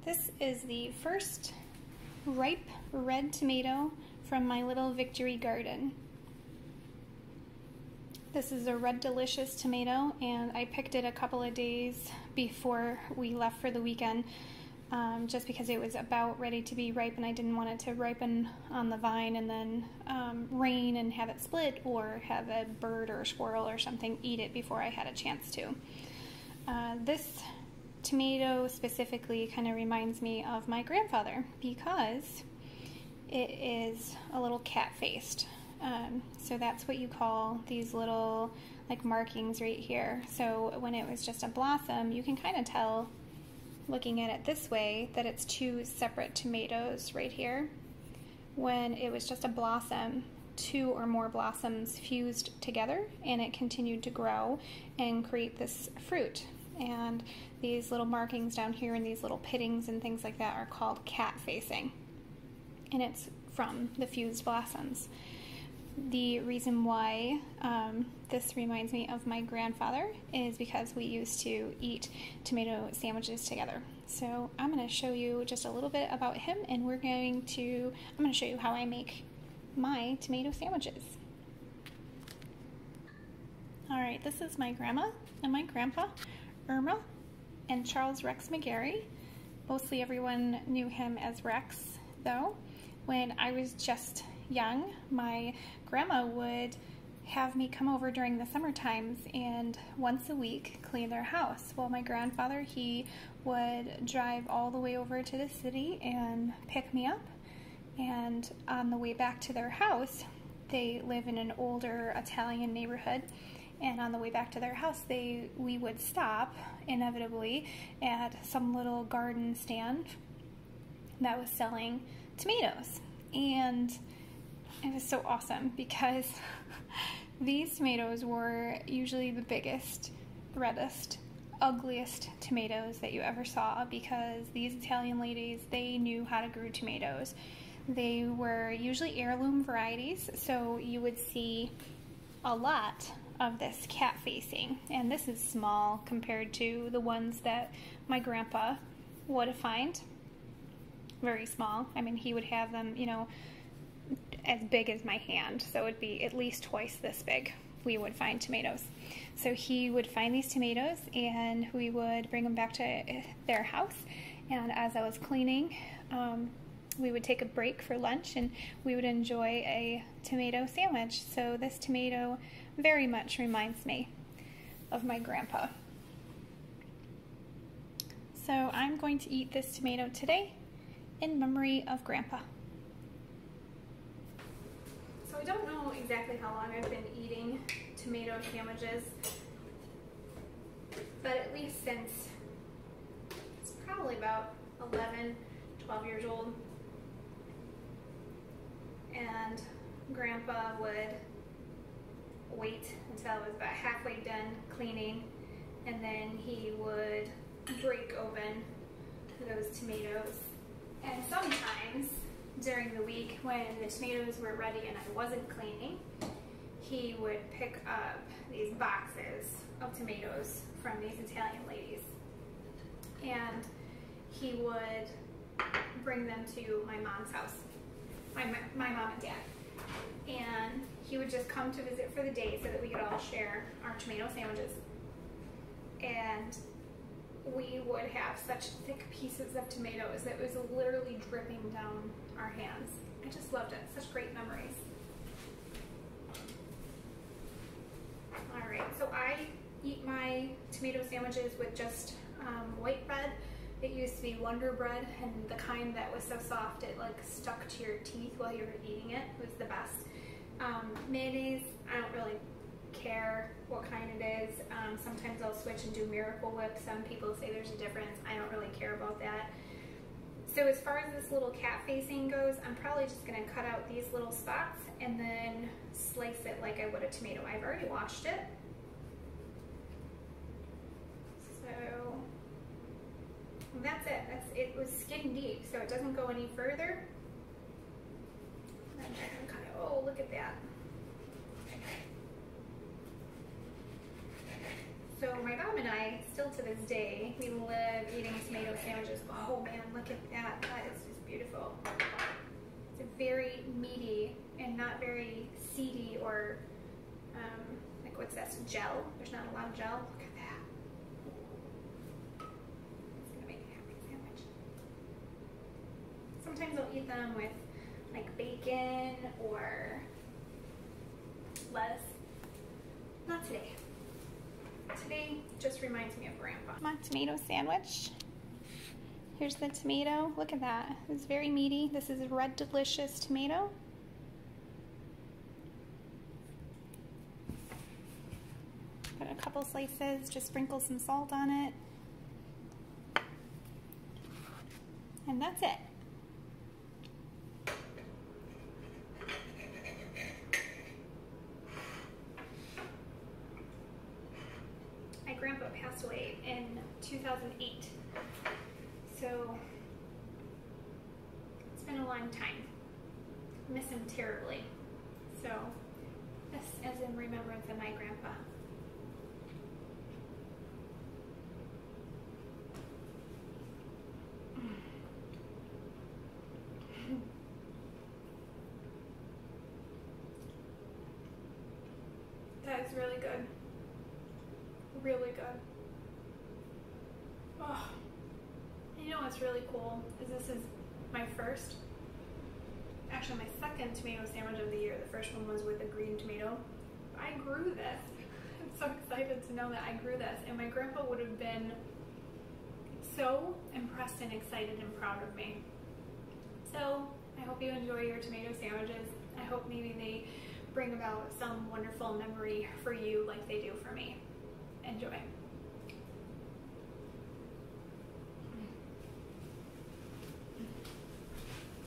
This is the first ripe red tomato from my little victory garden. This is a red delicious tomato, and I picked it a couple of days before we left for the weekend, just because it was about ready to be ripe and I didn't want it to ripen on the vine and then rain and have it split, or have a bird or a squirrel or something eat it before I had a chance to. This tomato specifically kind of reminds me of my grandfather because it is a little cat-faced. So that's what you call these little like markings right here. So when it was just a blossom, you can kind of tell looking at it this way that it's two separate tomatoes right here. When it was just a blossom, two or more blossoms fused together and it continued to grow and create this fruit. And these little markings down here and these little pittings and things like that are called cat facing. And it's from the fused blossoms. The reason why this reminds me of my grandfather is because we used to eat tomato sandwiches together. So I'm going to show you just a little bit about him, and I'm going to show you how I make my tomato sandwiches. Alright, this is my grandma and my grandpa, Irma and Charles Rex McGarry. Mostly everyone knew him as Rex, though. When I was just young, my grandma would have me come over during the summer times and once a week clean their house. Well, my grandfather, he would drive all the way over to the city and pick me up, and on the way back to their house, they live in an older Italian neighborhood, and on the way back to their house, we would stop inevitably at some little garden stand that was selling tomatoes. And it was so awesome because these tomatoes were usually the biggest, reddest, ugliest tomatoes that you ever saw, because these Italian ladies, they knew how to grow tomatoes. They were usually heirloom varieties, so you would see a lot of this cat facing, and this is small compared to the ones that my grandpa would find. Very small. I mean, he would have them, you know, as big as my hand, so it'd be at least twice this big. We would find tomatoes. So he would find these tomatoes and we would bring them back to their house, and as I was cleaning, we would take a break for lunch and we would enjoy a tomato sandwich. So this tomato very much reminds me of my grandpa. So I'm going to eat this tomato today in memory of Grandpa. So I don't know exactly how long I've been eating tomato sandwiches, but at least since it's probably about 11, 12 years old. And Grandpa would wait until I was about halfway done cleaning, and then he would break open those tomatoes. And sometimes during the week when the tomatoes were ready and I wasn't cleaning, he would pick up these boxes of tomatoes from these Italian ladies, and he would bring them to my mom's house, my mom and dad, and he would just come to visit for the day so that we could all share our tomato sandwiches. And we would have such thick pieces of tomatoes that it was literally dripping down our hands. I just loved it. Such great memories. Alright, so I eat my tomato sandwiches with just white bread. It used to be Wonder Bread, and the kind that was so soft it like stuck to your teeth while you were eating it. It was the best. Mayonnaise, I don't really care what kind it is. Sometimes I'll switch and do Miracle Whip. Some people say there's a difference. I don't really care about that. So as far as this little cat facing goes, I'm probably just going to cut out these little spots and then slice it like I would a tomato. I've already washed it. So that's it. It was skin deep, so it doesn't go any further. And then kind of, oh, look at that. So my mom and I, still to this day, we live eating tomato sandwiches sandwiches. Oh man, look at that. That is just beautiful. It's very meaty and not very seedy or like what's that, gel? There's not a lot of gel. Look at that. It's gonna make a happy sandwich. Sometimes I'll eat them with like bacon or lettuce. Not today. Today just reminds me of Grandpa. My tomato sandwich. Here's the tomato. Look at that. It's very meaty. This is a red delicious tomato. Put a couple slices, just sprinkle some salt on it. And that's it. My grandpa passed away in 2008. So it's been a long time. Miss him terribly. So this is in remembrance of my grandpa. That is really good. Really good. Oh. You know what's really cool is this is my first, actually my second tomato sandwich of the year. The first one was with a green tomato. I grew this. I'm so excited to know that I grew this, and my grandpa would have been so impressed and excited and proud of me. So I hope you enjoy your tomato sandwiches. I hope maybe they bring about some wonderful memory for you like they do for me. Enjoy.